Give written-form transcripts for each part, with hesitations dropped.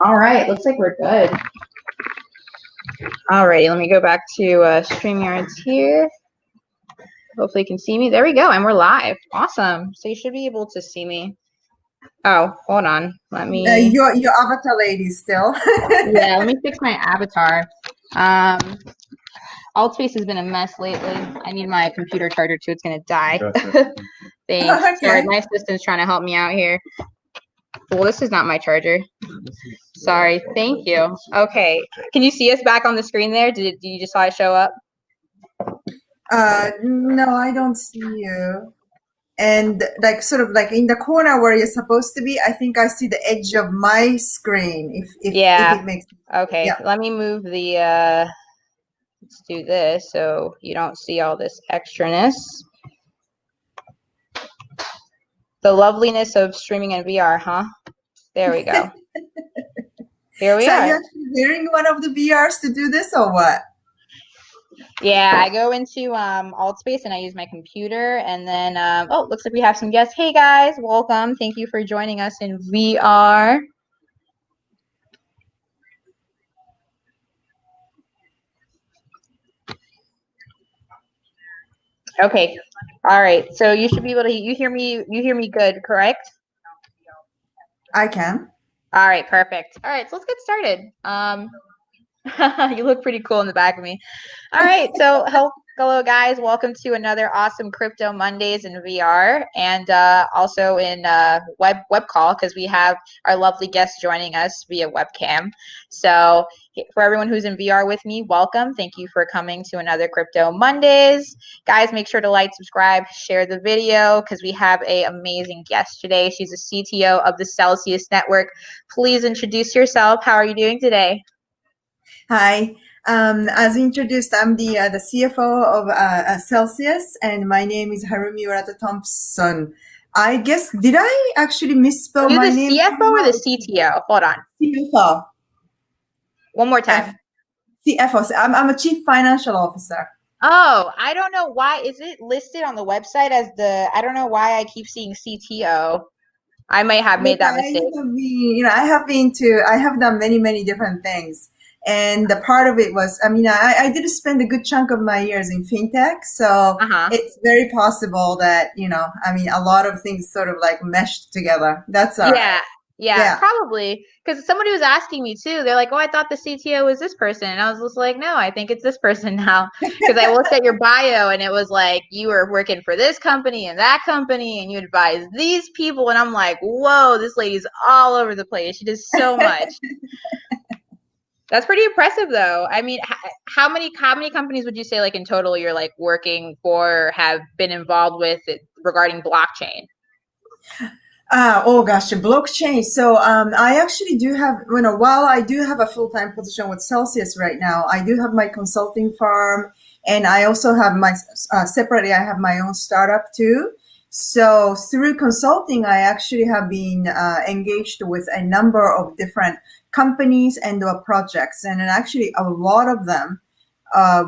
All right, looks like we're good. Alrighty, let me go back to StreamYards here. Hopefully you can see me. There we go, and we're live. Awesome. So you should be able to see me. Oh, hold on. Let me. Your avatar lady still. Yeah, let me fix my avatar. Outerspace has been a mess lately. I need my computer charger too. It's gonna die. Gotcha. Thanks. Okay. Sorry, my assistant's trying to help me out here. Well, this is not my charger. Sorry. Thank you. Okay. Can you see us back on the screen there? Did you just saw it show up? No, I don't see you. And like sort of like in the corner where you're supposed to be, I think I see the edge of my screen. If it makes sense. Okay. Yeah. Let me move the let's do this so you don't see all this extraness. The loveliness of streaming in VR, huh? There we go. Here we So are. you're actually wearing one of the VRs to do this or what? Yeah, I go into Outerspace and I use my computer, and then oh, looks like we have some guests. Hey guys, welcome. Thank you for joining us in VR. Okay. All right. So you should be able to you hear me good, correct? I can. All right, perfect. All right, so let's get started. You look pretty cool in the back of me. All right, so hello guys, welcome to another awesome Crypto Mondays in VR, and also in web call, because we have our lovely guests joining us via webcam. So for everyone who's in VR with me, welcome. Thank you for coming to another Crypto Mondays. Guys, make sure to like, subscribe, share the video, because we have an amazing guest today. She's a CTO of the Celsius Network. Please introduce yourself. How are you doing today? Hi. As introduced, I'm the CFO of Celsius, and my name is Harumi Urata-Thompson. I guess, did I actually misspell my name? Are you the CFO or the CTO? Hold on. CFO. One more time. CFO. I'm a Chief Financial Officer. Oh, I don't know why. Is it listed on the website as I don't know why I keep seeing CTO. I may have made that mistake. I have done many different things. And the part of it was, I did spend a good chunk of my years in fintech. So it's very possible that, a lot of things sort of like meshed together. That's all right. Yeah, probably. Because somebody was asking me too. They're like, oh, I thought the CTO was this person. And I was just like, no, I think it's this person now. Because I looked at your bio and it was like, you were working for this company and that company and you advise these people. And I'm like, whoa, this lady's all over the place. She does so much. That's pretty impressive, though. I mean, how many companies would you say, like in total, you're like working for, have been involved with regarding blockchain? Oh gosh, blockchain. So I actually do have, while I do have a full-time position with Celsius right now, I do have my consulting firm, and I also have my separately. I have my own startup too. So through consulting, I actually have been engaged with a number of different companies and projects, and actually a lot of them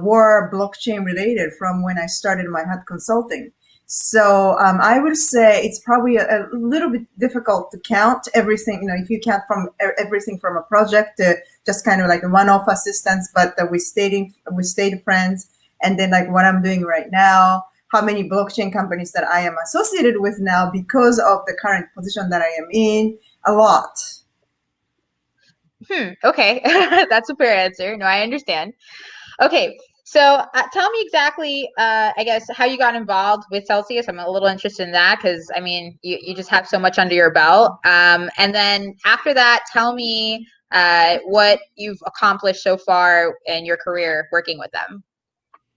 were blockchain related from when I started my HUD consulting. So I would say it's probably a little bit difficult to count everything, if you count from everything from a project to just kind of like a one-off assistance, but we stayed friends, and then like what I'm doing right now, how many blockchain companies that I am associated with now because of the current position that I am in, a lot. Okay, that's a fair answer. No, I understand. Okay, so tell me exactly, I guess, how you got involved with Celsius. I'm a little interested in that because, I mean, you just have so much under your belt. And then after that, tell me what you've accomplished so far in your career working with them.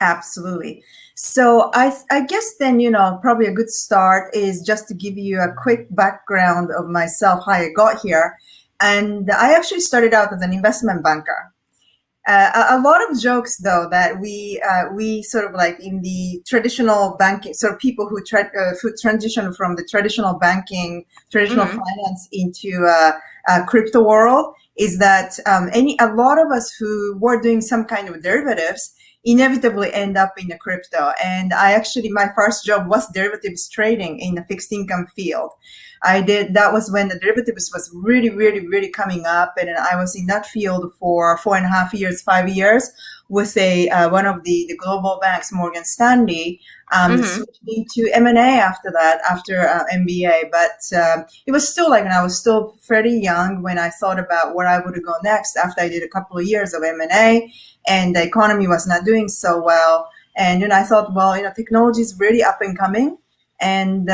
Absolutely. So I guess then, probably a good start is just to give you a quick background of myself, how I got here. And I actually started out as an investment banker. A lot of jokes, though, that we sort of like in the traditional banking, sort of people who transition from the traditional banking, traditional finance into a crypto world, is that a lot of us who were doing some kind of derivatives inevitably end up in the crypto. And my first job was derivatives trading in the fixed income field. That was when the derivatives was really, really, really coming up. And I was in that field for 4.5 years, 5 years with one of the global banks, Morgan Stanley. Switched into M&A after that, after MBA. But it was still like, and I was still pretty young when I thought about where I would go next after I did a couple of years of M&A, and the economy was not doing so well. And I thought, well, technology is really up and coming. And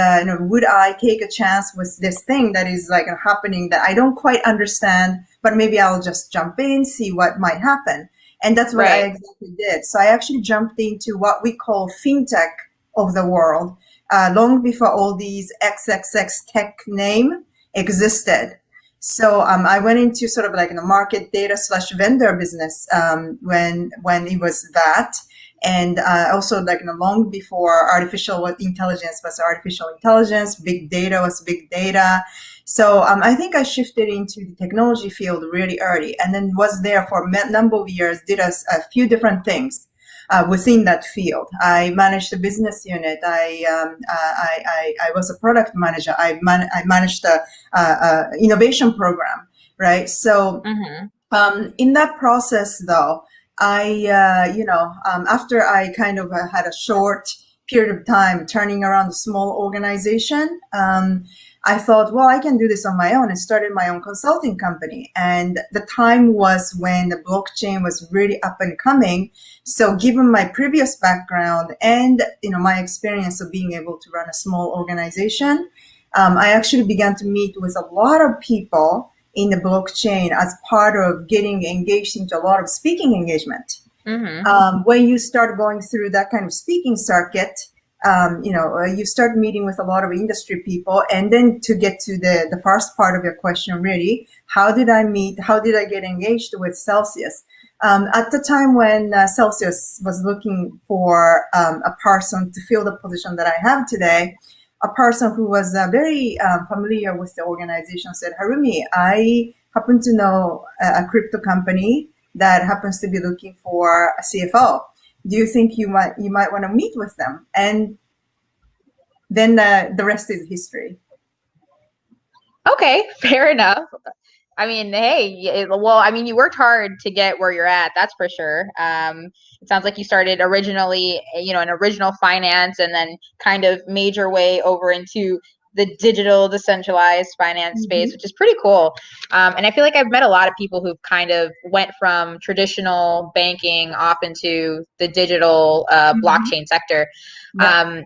would I take a chance with this thing that is like happening that I don't quite understand, but maybe I'll just jump in, see what might happen. And that's what I exactly did. So I actually jumped into what we call fintech of the world, long before all these XXX tech name existed. So I went into sort of like a market data / vendor business when it was that. And also like long before artificial intelligence was artificial intelligence, big data was big data. So I think I shifted into the technology field really early, and then was there for a number of years, did a few different things within that field. I managed a business unit. I was a product manager. I managed a innovation program, right? So in that process, though, after I kind of had a short period of time turning around a small organization, I thought, well, I can do this on my own, and started my own consulting company. And the time was when the blockchain was really up and coming. So given my previous background and, my experience of being able to run a small organization, I actually began to meet with a lot of people in the blockchain as part of getting engaged into a lot of speaking engagement. When you start going through that kind of speaking circuit, you start meeting with a lot of industry people. And then to get to the first part of your question, really, how did I get engaged with Celsius? At the time when Celsius was looking for a person to fill the position that I have today, a person who was very familiar with the organization said, Harumi, I happen to know a crypto company that happens to be looking for a CFO. Do you think you might want to meet with them? And then the rest is history. Okay, fair enough. I mean, hey, you worked hard to get where you're at. That's for sure. It sounds like you started originally, in original finance, and then kind of made your way over into the digital decentralized finance space, which is pretty cool. And I feel like I've met a lot of people who've kind of went from traditional banking off into the digital blockchain sector. Yeah.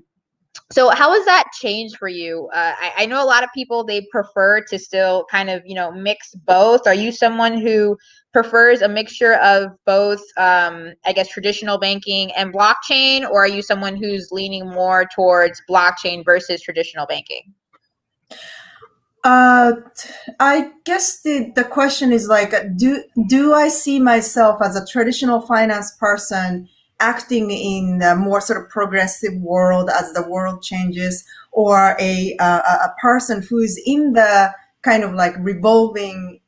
So how has that changed for you? I know a lot of people, they prefer to still kind of, mix both. Are you someone who prefers a mixture of both, I guess, traditional banking and blockchain, or are you someone who's leaning more towards blockchain versus traditional banking? I guess the question is like, do I see myself as a traditional finance person acting in a more sort of progressive world as the world changes, or a person who is in the kind of like evolving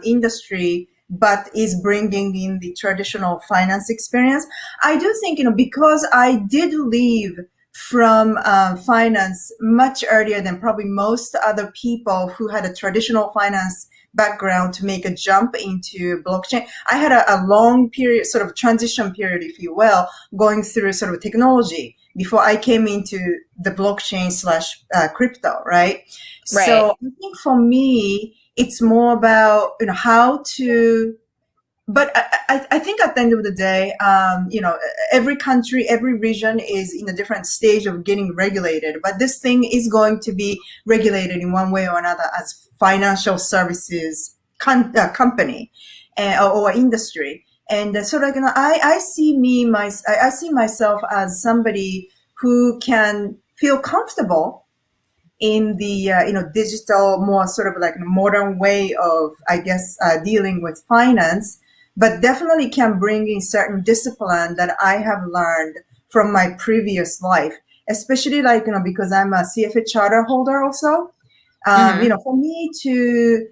industry, but is bringing in the traditional finance experience? I do think, because I did leave from finance much earlier than probably most other people who had a traditional finance background to make a jump into blockchain. I had a long period, sort of transition period, if you will, going through sort of technology before I came into the blockchain / crypto, right? So I think for me, it's more about, how to, but I think at the end of the day, every country, every region is in a different stage of getting regulated. But this thing is going to be regulated in one way or another as financial services company or industry. And so, like, I see myself as somebody who can feel comfortable in the digital, more sort of like modern way of, I guess, dealing with finance, but definitely can bring in certain discipline that I have learned from my previous life, especially like, because I'm a CFA charter holder also. For me to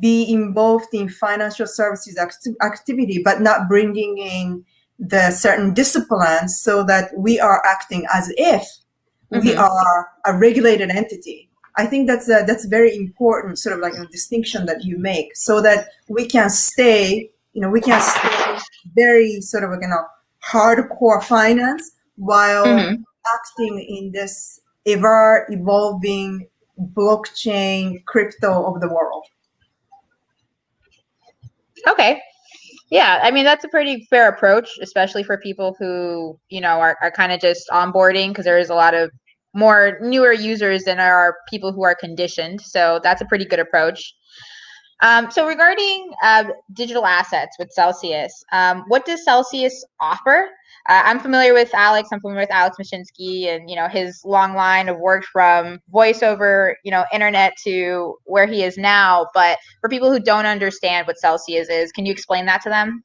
be involved in financial services activity, but not bringing in the certain disciplines so that we are acting as if we are a regulated entity. I think that's very important, sort of like a distinction that you make, so that we can stay very sort of like, hardcore finance while acting in this ever evolving blockchain crypto of the world. Okay. Yeah, I mean, that's a pretty fair approach, especially for people who, are kind of just onboarding, because there is a lot of more newer users than are people who are conditioned. So that's a pretty good approach. So regarding digital assets with Celsius, what does Celsius offer? I'm familiar with Alex. I'm familiar with Alex Mashinsky and, his long line of work from voice over, internet to where he is now. But for people who don't understand what Celsius is, can you explain that to them?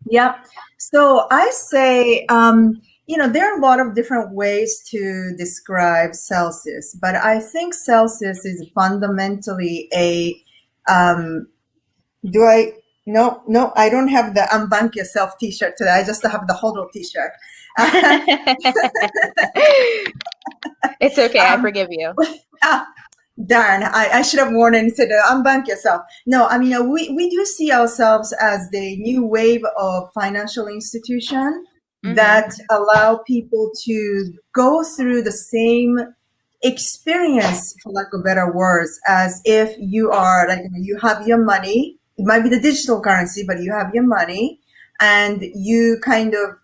Yeah. So I say, there are a lot of different ways to describe Celsius, but I think Celsius is fundamentally no, I don't have the Unbank Yourself t-shirt today. I just have the HODL t-shirt. It's okay. I forgive you. Darn, I should have worn it instead of Unbank Yourself. No, I mean, we do see ourselves as the new wave of financial institution that allow people to go through the same experience, for lack of better words, as if you are like, you have your money. It might be the digital currency, but you have your money and you kind of,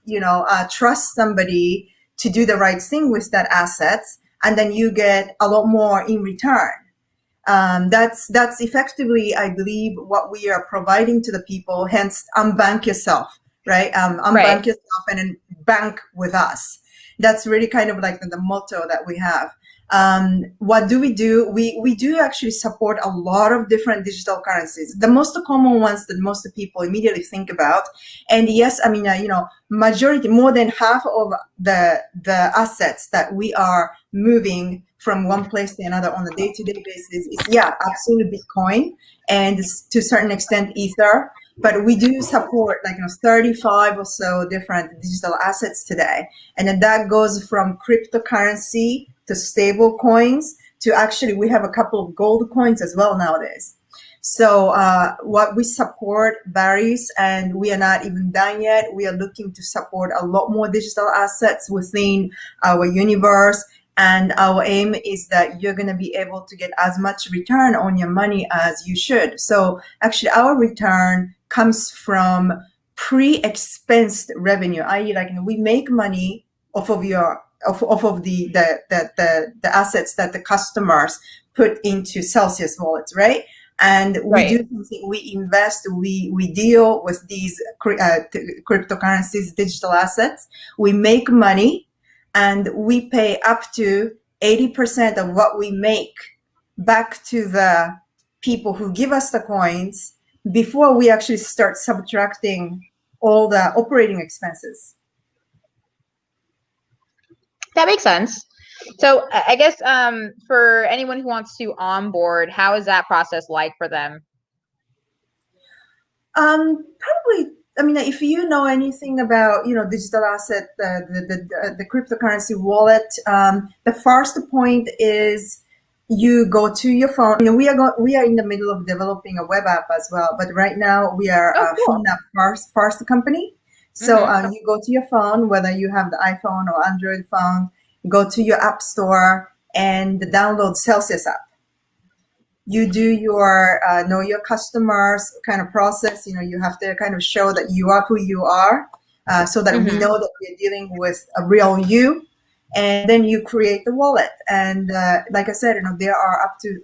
trust somebody to do the right thing with that assets. And then you get a lot more in return. That's effectively, I believe, what we are providing to the people. Hence, unbank yourself, right? Unbank yourself and then bank with us. That's really kind of like the motto that we have. What do? We do actually support a lot of different digital currencies. The most common ones that most people immediately think about. And yes, I mean, majority, more than half of the assets that we are moving from one place to another on a day-to-day basis is, absolutely Bitcoin and to a certain extent Ether. But we do support 35 or so different digital assets today. And then that goes from cryptocurrency to stable coins to actually we have a couple of gold coins as well nowadays. So what we support varies, and we are not even done yet. We are looking to support a lot more digital assets within our universe. And our aim is that you're going to be able to get as much return on your money as you should. So actually our return comes from pre-expensed revenue, i.e. we make money off of the assets that the customers put into Celsius wallets, right? And we do something, we invest, we deal with these cryptocurrencies, digital assets. We make money and we pay up to 80% of what we make back to the people who give us the coins before we actually start subtracting all the operating expenses. That makes sense. So I guess for anyone who wants to onboard, how is that process like for them? Probably, I mean, if you know anything about, digital asset, the cryptocurrency wallet, the first point is you go to your phone. We are in the middle of developing a web app as well, but right now we are a phone app first company. So you go to your phone, whether you have the iPhone or Android phone, go to your app store and download Celsius app. You do your know your customers kind of process. You have to kind of show that you are who you are, so that we know that we're dealing with a real you. And then you create the wallet. And like I said, there are up to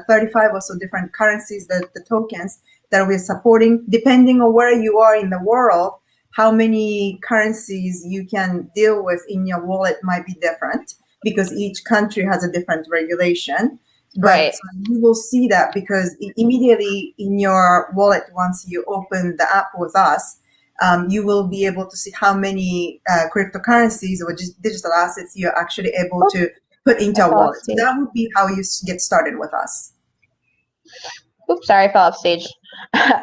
35 or so different currencies, the tokens that we're supporting, depending on where you are in the world. How many currencies you can deal with in your wallet might be different because each country has a different regulation. But you will see that because immediately in your wallet, once you open the app with us, you will be able to see how many cryptocurrencies or just digital assets you're actually able to put into a wallet. So that would be how you get started with us. Oops, sorry, I fell off stage.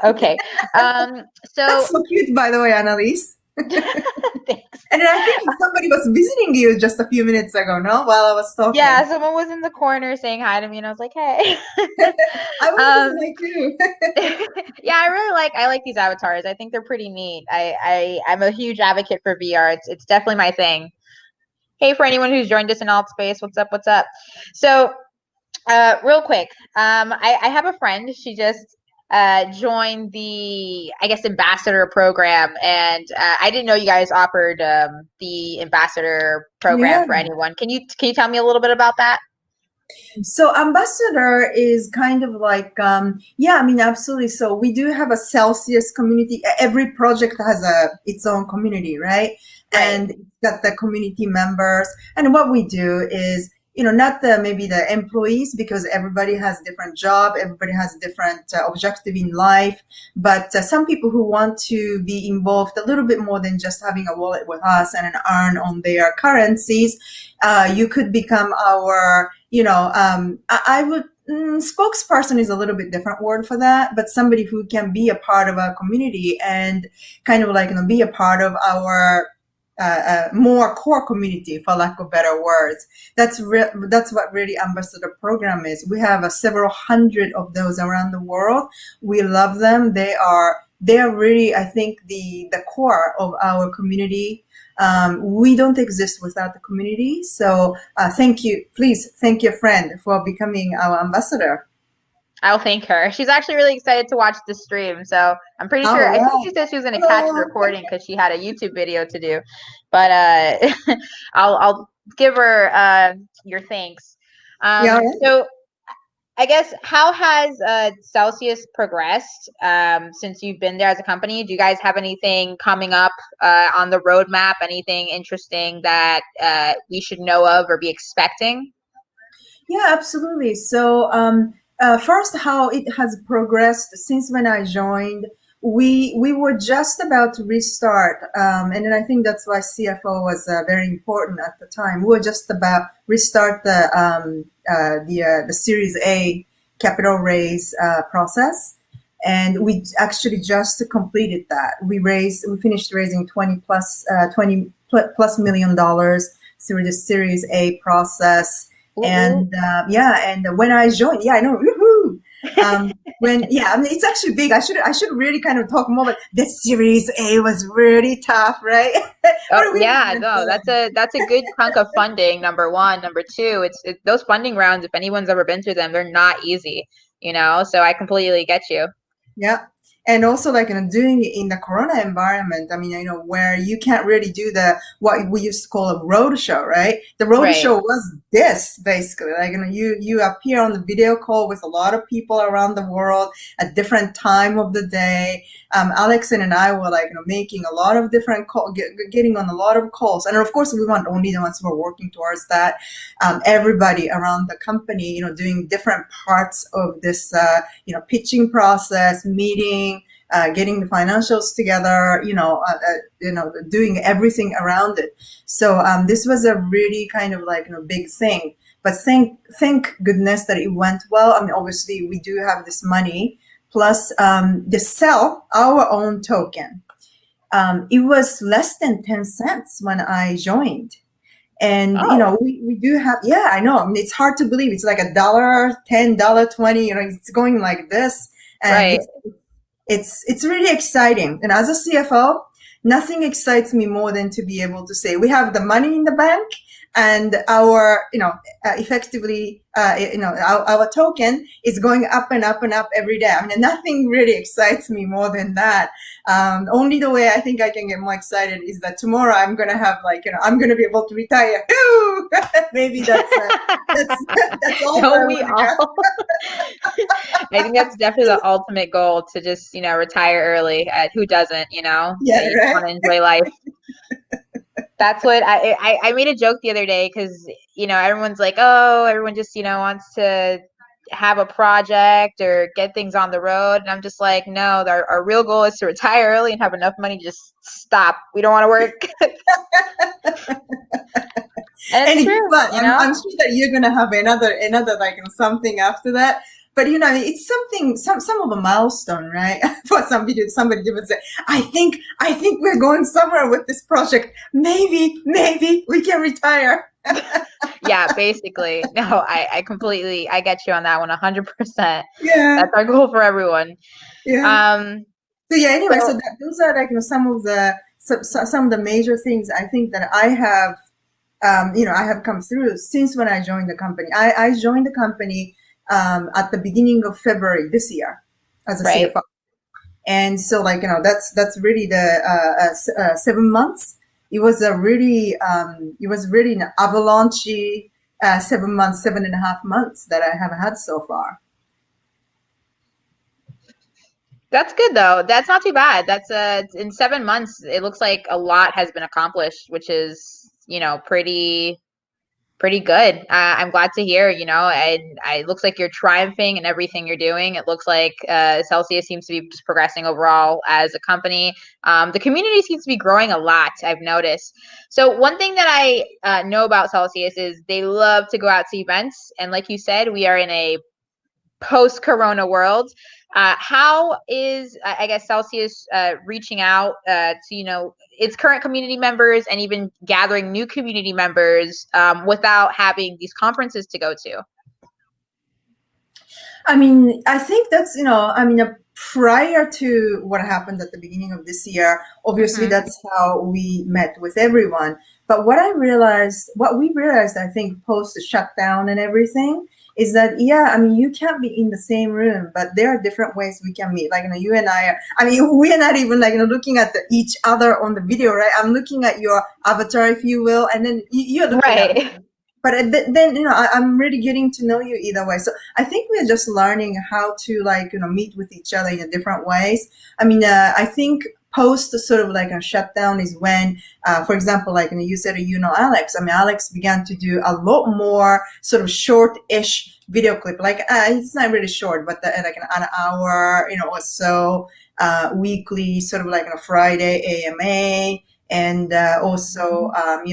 Okay. So that's so cute, by the way, Annalise. Thanks. And I think somebody was visiting you just a few minutes ago, no? While I was Yeah, talking. someone was in the corner saying hi to me, and I was like, "Hey." I wanted to um, say hi too. yeah, I like these avatars. I think they're pretty neat. I'm a huge advocate for VR. It's definitely my thing. Hey, for anyone who's joined us in Outerspace, what's up? What's up? So, real quick, I have a friend. She just joined the, I guess, ambassador program, and I didn't know you guys offered the ambassador program Yeah. for anyone. Can you tell me a little bit about that? So ambassador is kind of like, yeah, I mean, absolutely. So we do have a Celsius community. Every project has its own community, right? Right. And it's got the community members. And what we do is, not maybe the employees, because everybody has a different job, everybody has a different objective in life. But some people who want to be involved a little bit more than just having a wallet with us and an earn on their currencies, you could become our, I would, spokesperson is a little bit different word for that, but somebody who can be a part of our community and kind of like, be a part of our more core community, for lack of better words. That's what really ambassador program is. We have several hundred of those around the world. We love them. They are really, I think, the core of our community. We don't exist without the community. So thank you. Please thank your friend for becoming our ambassador. I'll thank her. She's actually really excited to watch the stream. So I'm pretty All sure. I think right. she said she was going to catch the Hello. recording because she had a YouTube video to do. But I'll give her your thanks. Yeah. So I guess how has Celsius progressed since you've been there as a company? Do you guys have anything coming up on the roadmap? Anything interesting that we should know of or be expecting? Yeah, absolutely. So, first, how it has progressed since when I joined, we were just about to restart, and then I think that's why CFO was very important at the time. We were just about restart the Series A capital raise process, and we actually just completed that. We finished raising 20+ million dollars through the Series A process. Ooh, And yeah, and when I joined, yeah, I know, woohoo. Yeah, I mean, it's actually big. I should really kind of talk more, but the Series A was really tough, right? What oh do we yeah, even no, say? that's a good chunk of funding. Number one, number two, those funding rounds. If anyone's ever been through them, they're not easy, you know. So I completely get you. Yeah. And also like doing it in the corona environment, I mean, where you can't really do what we used to call a road show, right? The road Right. show was this basically, like, you appear on the video call with a lot of people around the world at different time of the day. Alex and I were like, making a lot of different getting on a lot of calls. And of course we want only the ones who are working towards that. Everybody around the company, doing different parts of this, pitching process, meeting, getting the financials together, doing everything around it. So this was a really kind of like big thing. But thank goodness that it went well. I mean, obviously we do have this money plus the sell our own token. It was less than 10 cents when I joined. And Oh, we do have, yeah, I know. I mean, it's hard to believe. It's like $1, $10, $20. It's going like this, and right. it's really exciting. And as a CFO, nothing excites me more than to be able to say we have the money in the bank and our, effectively, our token is going up and up and up every day. I mean, nothing really excites me more than that. Only the way I think I can get more excited is that tomorrow I'm going to have I'm going to be able to retire. Maybe that's, that's all Don't I we want to go. all? I think that's definitely the ultimate goal to just, retire early. Who doesn't, Yeah, you just right. want to enjoy life. That's what I made a joke the other day because, everyone's like, oh, everyone just, wants to have a project or get things on the road. And I'm just like, no, our real goal is to retire early and have enough money to just stop. We don't want to work. And And it's guess true, what? I'm sure that you're gonna have another like something after that. but it's something, some of a milestone, right? For somebody would say, I think we're going somewhere with this project. Maybe we can retire. Yeah, basically. No, I completely, I get you on that one, 100%. Yeah. That's our goal for everyone. Yeah. So yeah, anyway, so those are like, some of the major things I think that I have, I have come through since when I joined the company. I joined the company at the beginning of February this year as a right. CFO. And so that's really the 7 months. It was really an avalanche 7 months, 7.5 months that I have had so far. That's good though. That's not too bad. That's in 7 months, it looks like a lot has been accomplished, which is, pretty good. I'm glad to hear, and it looks like you're triumphing in everything you're doing. It looks like Celsius seems to be just progressing overall as a company. The community seems to be growing a lot, I've noticed. So one thing that I know about Celsius is they love to go out to events. And like you said, we are in a post-corona world. How is, I guess, Celsius reaching out to, its current community members and even gathering new community members without having these conferences to go to? I mean, I think that's, prior to what happened at the beginning of this year, obviously that's how we met with everyone. But what we realized, I think, post the shutdown and everything, is that, you can't be in the same room, but there are different ways we can meet. Like, you and I we are not even looking at each other on the video, right? I'm looking at your avatar, if you will, and then you're looking at me. But then, I'm really getting to know you either way. So I think we're just learning how to meet with each other in different ways. I think post sort of a shutdown is when, for example, you said, Alex. Alex began to do a lot more sort of short-ish video clip. It's not really short, but an hour, or so, weekly, sort of a Friday AMA. And also, a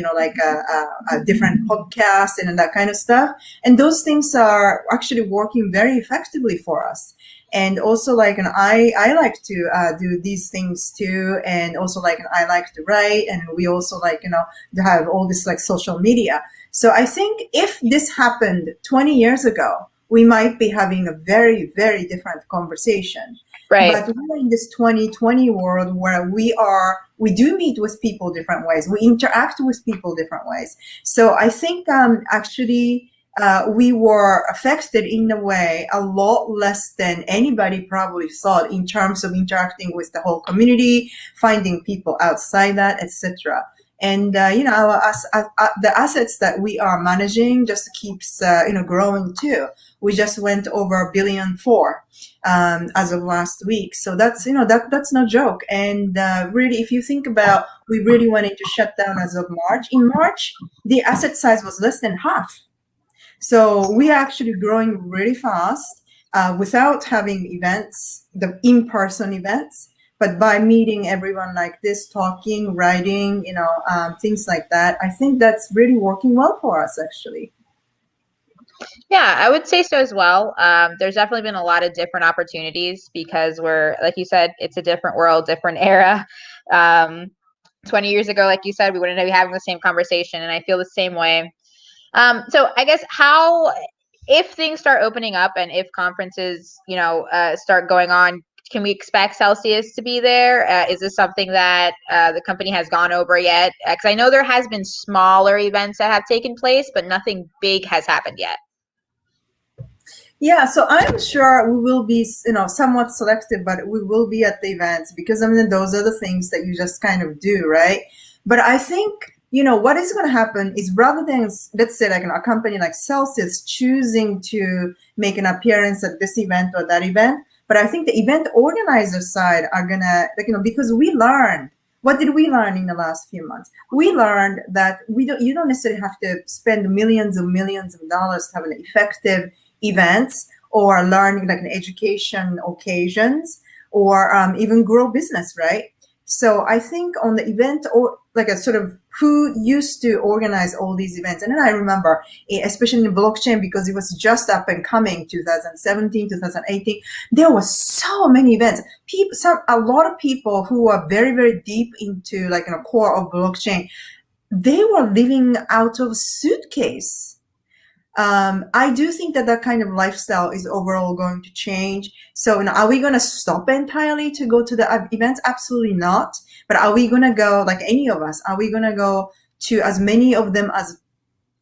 different podcast and that kind of stuff. And those things are actually working very effectively for us. And also, I like to do these things too. And also, I like to write. And we also, to have all this, social media. So I think if this happened 20 years ago, we might be having a very, very different conversation. Right. But we're in this 2020 world where we do meet with people different ways. We interact with people different ways. So I think actually we were affected in a way a lot less than anybody probably thought in terms of interacting with the whole community, finding people outside that, etc. And the assets that we are managing just keeps growing too. We just went over $1.4 billion as of last week, so that's that's no joke. And really, if you think about, we really went into shutdown as of March. In March, the asset size was less than half. So we are actually growing really fast without having events, the in-person events. But by meeting everyone like this, talking, writing, things like that, I think that's really working well for us, actually. Yeah, I would say so as well. There's definitely been a lot of different opportunities because we're, like you said, it's a different world, different era. 20 years ago, like you said, we wouldn't be having the same conversation, and I feel the same way. So I guess if things start opening up and if conferences, start going on, can we expect Celsius to be there? Is this something that the company has gone over yet? Because I know there has been smaller events that have taken place, but nothing big has happened yet. Yeah, so I'm sure we will be, somewhat selective, but we will be at the events because, those are the things that you just kind of do, right? But I think, what is going to happen is, rather than, let's say, a company like Celsius choosing to make an appearance at this event or that event, but I think the event organizer side are going to, because we learned, what did we learn in the last few months? We learned that you don't necessarily have to spend millions of dollars to have an effective events or learning an education occasions or even grow business, right? So I think on the event, or like a sort of who used to organize all these events. And then I remember, especially in blockchain, because it was just up and coming, 2017, 2018, there were so many events. A lot of people who are very, very deep into like core of blockchain, they were living out of suitcase. I do think that kind of lifestyle is overall going to change. So, are we going to stop entirely to go to the events? Absolutely not. But are we going to go, like any of us, are we going to go to as many of them as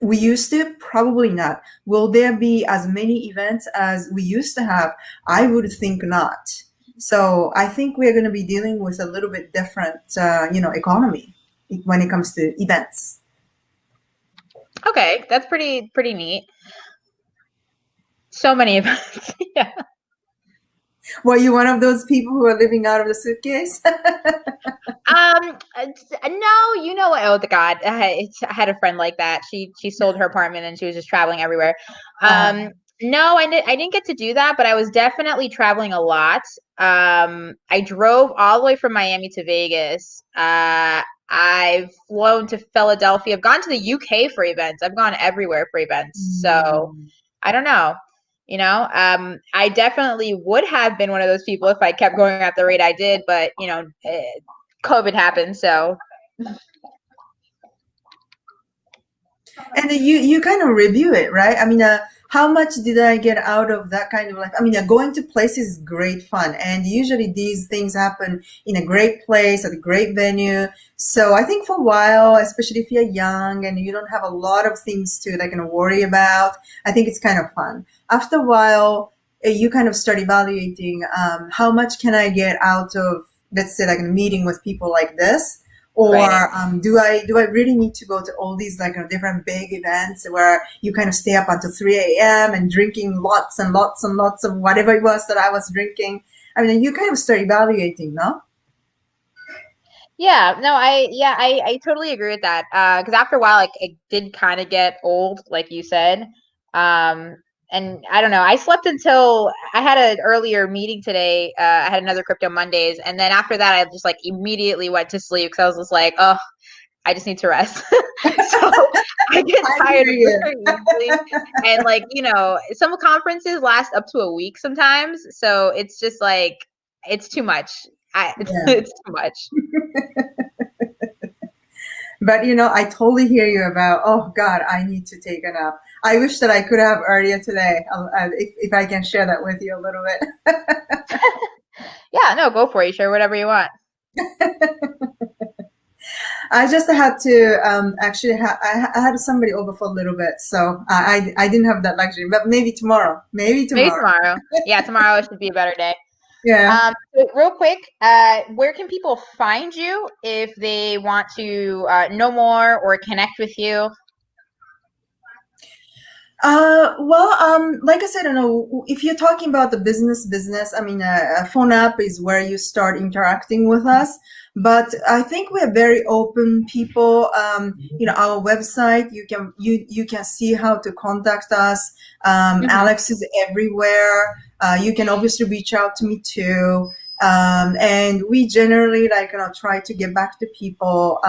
we used to? Probably not. Will there be as many events as we used to have? I would think not. So I think we're going to be dealing with a little bit different, economy when it comes to events. Okay, that's pretty neat. So many events. Yeah. Were you one of those people who are living out of the suitcase? No, you know what? Oh, the God, I had a friend like that. She sold her apartment and she was just traveling everywhere. No, I didn't get to do that, but I was definitely traveling a lot. I drove all the way from Miami to Vegas. I've flown to Philadelphia. I've gone to the UK for events. I've gone everywhere for events. So I don't know. I definitely would have been one of those people if I kept going at the rate I did, but COVID happened, so. And you kind of review it, right? I mean, how much did I get out of that kind of life? I mean, going to places is great fun, and usually these things happen in a great place at a great venue. So I think for a while, especially if you're young and you don't have a lot of things to worry about, I think it's kind of fun. After a while, you kind of start evaluating how much can I get out of, let's say, like a meeting with people like this. Or Right. do I really need to go to all these different big events where you kind of stay up until 3 a.m. and drinking lots and lots and lots of whatever it was that I was drinking? I mean, you kind of start evaluating, no? Yeah, no, I totally agree with that. Because after a while, like it did kind of get old, like you said. And I don't know. I slept until I had an earlier meeting today. I had another Crypto Mondays, and then after that, I just like immediately went to sleep because I was just like, oh, I just need to rest. So I get I tired hear you. very easily, and like some conferences last up to a week sometimes. So it's just like it's too much. Yeah. It's too much. But I totally hear you about, oh God, I need to take a nap. I wish that I could have earlier today, if I can share that with you a little bit. Yeah, no, go for it. Share whatever you want. I just had to actually I had somebody over for a little bit, so I didn't have that luxury. But maybe tomorrow. Maybe Maybe tomorrow. tomorrow. Yeah, tomorrow should be a better day. Yeah. So real quick, where can people find you if they want to know more or connect with you? Well, like I said, I don't know if you're talking about the business. I mean, a phone app is where you start interacting with us. But I think we're very open people. Our website, you can see how to contact us. Alex is everywhere. You can obviously reach out to me too. And we generally try to get back to people,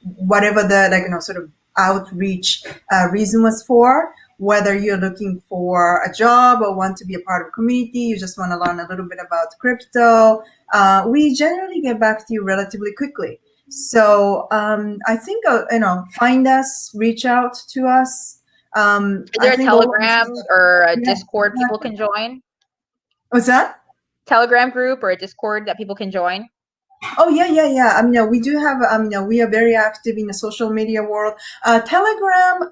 whatever the sort of outreach reason was for, whether you're looking for a job or want to be a part of a community, you just want to learn a little bit about crypto. We generally get back to you relatively quickly. So I think, find us, reach out to us. Is there I a think all of this Telegram is, or a yeah, Discord people exactly. can join? What's that? Telegram group or a Discord that people can join? Oh yeah. I mean, we do have. We are very active in the social media world. Telegram.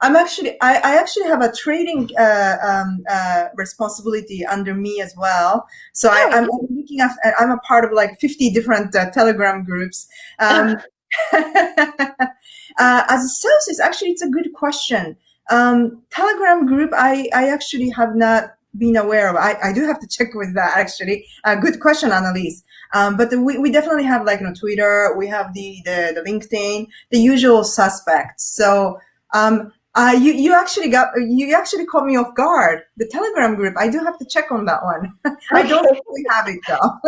I actually have a trading responsibility under me as well. So Oh, I'm you looking after. I'm a part of like 50 different Telegram groups. do. As a sales, actually, it's a good question. Telegram group, I actually have not been aware of. I do have to check with that actually. Good question, Annalise. But we definitely have Twitter. We have the LinkedIn, the usual suspects. So You actually caught me off guard. The Telegram group, I do have to check on that one. I don't really have it though.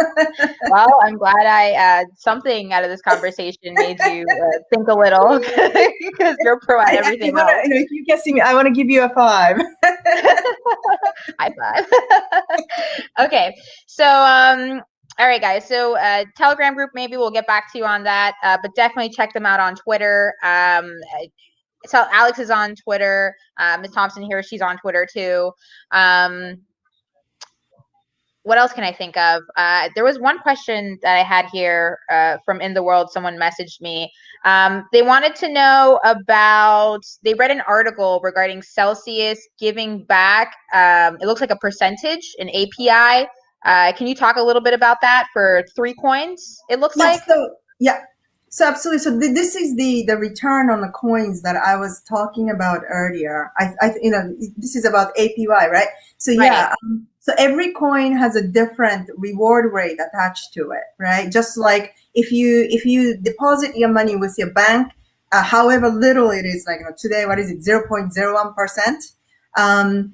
Well, I'm glad I something out of this conversation made you think a little because you're pro at everything wanna, else. if you can see me, I want to give you a 5. High five. Okay, so all right, guys. So Telegram group, maybe we'll get back to you on that, but definitely check them out on Twitter. So Alex is on Twitter. Ms. Thompson here, she's on Twitter too. What else can I think of? There was one question that I had here from In the World. Someone messaged me. They wanted to know about, they read an article regarding Celsius giving back, it looks like a percentage, an API. Can you talk a little bit about that for 3 coins, it looks like? So absolutely. So this is the return on the coins that I was talking about earlier. This is about APY, right? So yeah. Right. So every coin has a different reward rate attached to it, right? Just like if you deposit your money with your bank, however little it is, like today, what is it, 0.01%?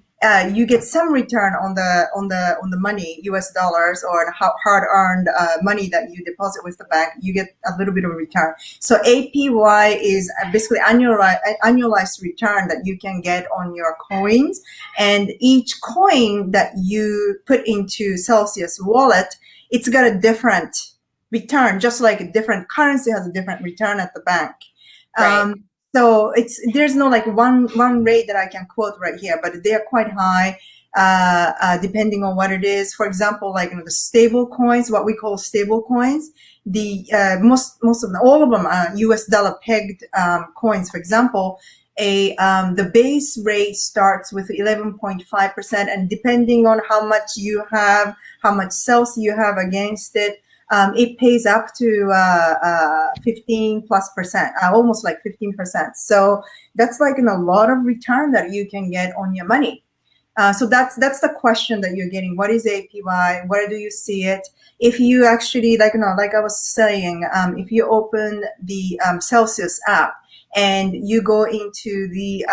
You get some return on the money, US dollars, or hard-earned money that you deposit with the bank. You get a little bit of a return. So APY is basically annualized return that you can get on your coins. And each coin that you put into Celsius wallet, it's got a different return, just like a different currency has a different return at the bank. Right. So there's no like one rate that I can quote right here, but they are quite high, depending on what it is. For example, like the stable coins, what we call stable coins, the most of them, all of them are US dollar pegged coins. For example, the base rate starts with 11.5%, and depending on how much you have, how much sales you have against it, it pays up to 15+%, almost like 15%. So that's like a lot of return that you can get on your money. So that's the question that you're getting. What is APY? Where do you see it? If you actually, like I was saying, if you open the Celsius app and you go into the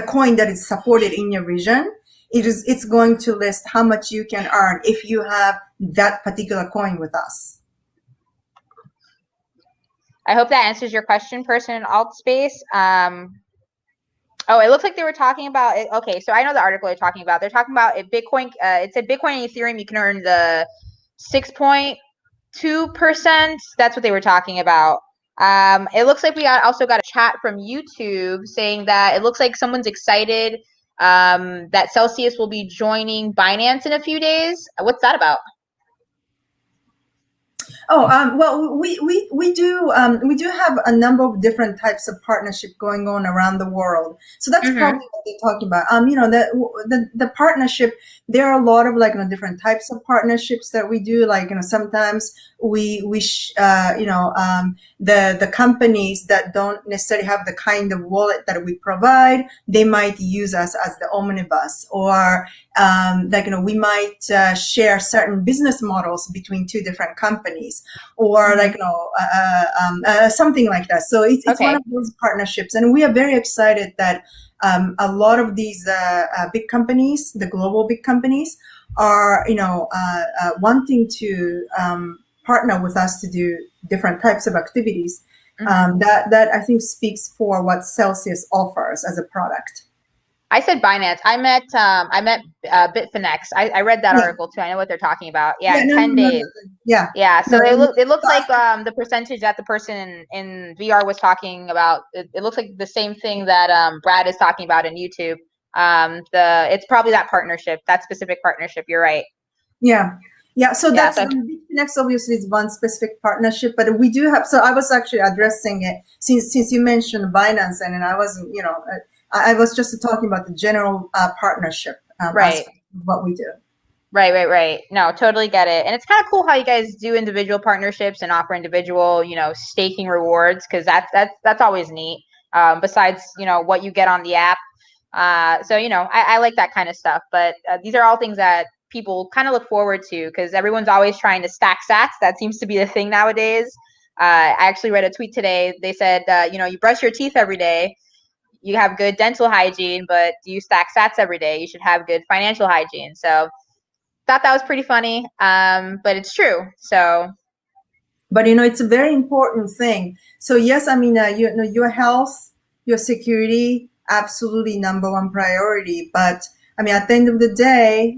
coin that is supported in your region, it's going to list how much you can earn if you have that particular coin with us. I hope that answers your question, person in Outerspace. Oh, it looks like they were talking about it. Okay, so I know the article they're talking about. They're talking about it. Bitcoin. It said Bitcoin and Ethereum, you can earn the 6.2%. That's what they were talking about. It looks like we also got a chat from YouTube saying that it looks like someone's excited that Celsius will be joining Binance in a few days. What's that about? Well, we do have a number of different types of partnership going on around the world. So that's probably what they're talking about. The partnership, there are a lot of different types of partnerships that we do. Sometimes the companies that don't necessarily have the kind of wallet that we provide, they might use us as the omnibus, or we might share certain business models between 2 different companies, or something like that. So it's one of those partnerships, and we are very excited that a lot of these big companies, the global big companies, are wanting to partner with us to do different types of activities. That I think speaks for what Celsius offers as a product. I said Binance. I meant Bitfinex. I read that article too. I know what they're talking about. Yeah, 10 days. Yeah. So it looks like the percentage that the person in VR was talking about. It looks like the same thing that Brad is talking about in YouTube. It's probably that partnership, that specific partnership. You're right. Yeah. So that's Bitfinex obviously is one specific partnership, but we do have. So I was actually addressing it since you mentioned Binance, and I wasn't. I was just talking about the general partnership aspect of what we do. Right. No, totally get it. And it's kind of cool how you guys do individual partnerships and offer individual, staking rewards, because that's always neat. Besides, what you get on the app. So, I like that kind of stuff. But these are all things that people kind of look forward to, because everyone's always trying to stack sats. That seems to be the thing nowadays. I actually read a tweet today. They said, you brush your teeth every day. You have good dental hygiene, but do you stack sats every day? You should have good financial hygiene. So thought that was pretty funny, but it's true. So, but it's a very important thing. So yes, I mean, your health, your security, absolutely number one priority. But I mean, at the end of the day,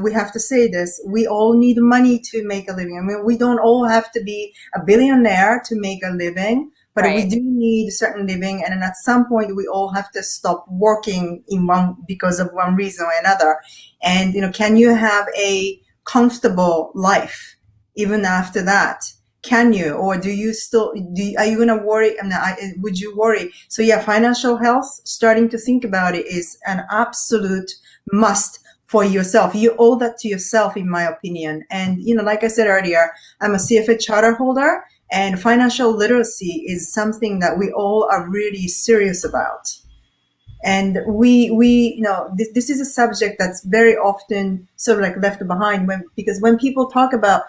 we have to say this: we all need money to make a living. I mean, we don't all have to be a billionaire to make a living, but we do need a certain living. And then at some point, we all have to stop working because of one reason or another. And can you have a comfortable life even after that? Can you, or do you still, are you going to worry? Would you worry? So yeah, financial health, starting to think about it is an absolute must for yourself. You owe that to yourself, in my opinion. And, like I said earlier, I'm a CFA charter holder, and financial literacy is something that we all are really serious about. And this is a subject that's very often sort of like left behind because when people talk about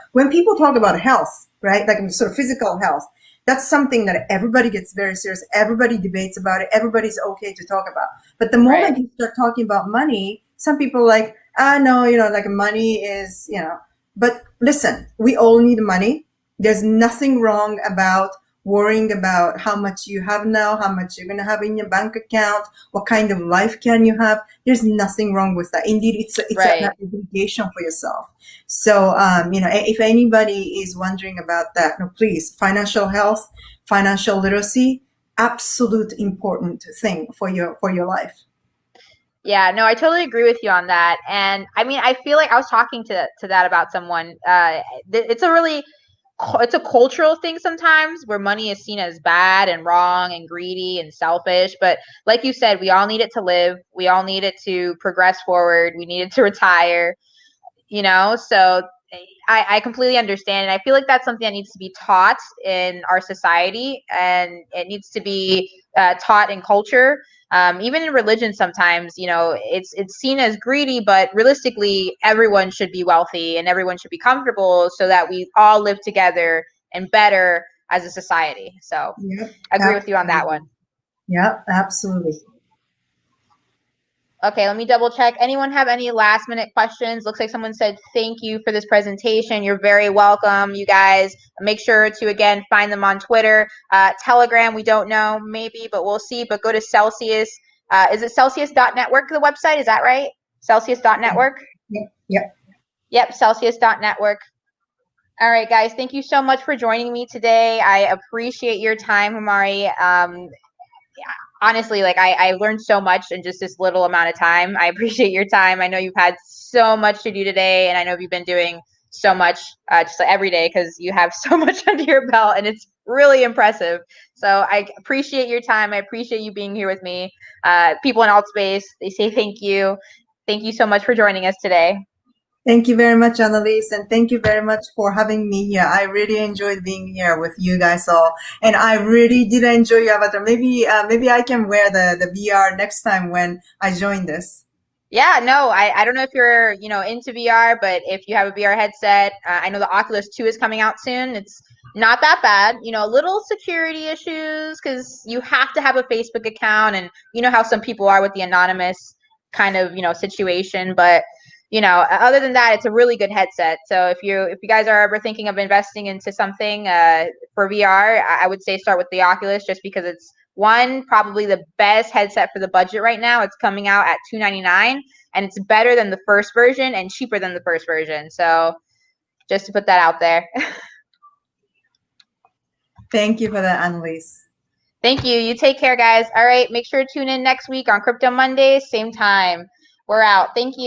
health, right? Like sort of physical health, that's something that everybody gets very serious. Everybody debates about it. Everybody's okay to talk about. But the moment you start talking about money, some people are like, no, like money is, but listen, we all need money. There's nothing wrong about worrying about how much you have now, how much you're going to have in your bank account, what kind of life can you have. There's nothing wrong with that. Indeed, it's an obligation for yourself. So, if anybody is wondering about that, please, financial health, financial literacy, absolute important thing for your life. Yeah, no, I totally agree with you on that. And I mean, I feel like I was talking to that about someone. It's a cultural thing sometimes where money is seen as bad and wrong and greedy and selfish. But like you said, we all need it to live. We all need it to progress forward. We need it to retire, so I completely understand. And I feel like that's something that needs to be taught in our society, and it needs to be taught in culture. Even in religion, sometimes, it's seen as greedy, but realistically, everyone should be wealthy and everyone should be comfortable so that we all live together and better as a society. So I agree with you on that one. Yeah, absolutely. Okay, let me double check. Anyone have any last minute questions? Looks like someone said, thank you for this presentation. You're very welcome, you guys. Make sure to, again, find them on Twitter. Telegram, we don't know, maybe, but we'll see. But go to Celsius. Is it Celsius.network, the website? Is that right? Celsius.network? Yep, Celsius.network. All right, guys, thank you so much for joining me today. I appreciate your time, Humari. Honestly, like I learned so much in just this little amount of time. I appreciate your time. I know you've had so much to do today, and I know you've been doing so much just like every day because you have so much under your belt, and it's really impressive. So I appreciate your time. I appreciate you being here with me. People in Outerspace, they say thank you. Thank you so much for joining us today. Thank you very much, Annalise, and thank you very much for having me here. I really enjoyed being here with you guys all, and I really did enjoy your avatar. Maybe I can wear the VR next time when I join this. Yeah, no, I don't know if you're, into VR, but if you have a VR headset, I know the Oculus 2 is coming out soon. It's not that bad, little security issues because you have to have a Facebook account, and you know how some people are with the anonymous kind of, situation, but other than that, it's a really good headset. So if you guys are ever thinking of investing into something for VR, I would say start with the Oculus just because it's probably the best headset for the budget right now. It's coming out at $299, and it's better than the first version and cheaper than the first version. So just to put that out there. Thank you for that, Annalise. Thank you. You take care, guys. All right. Make sure to tune in next week on Crypto Mondays, same time. We're out. Thank you.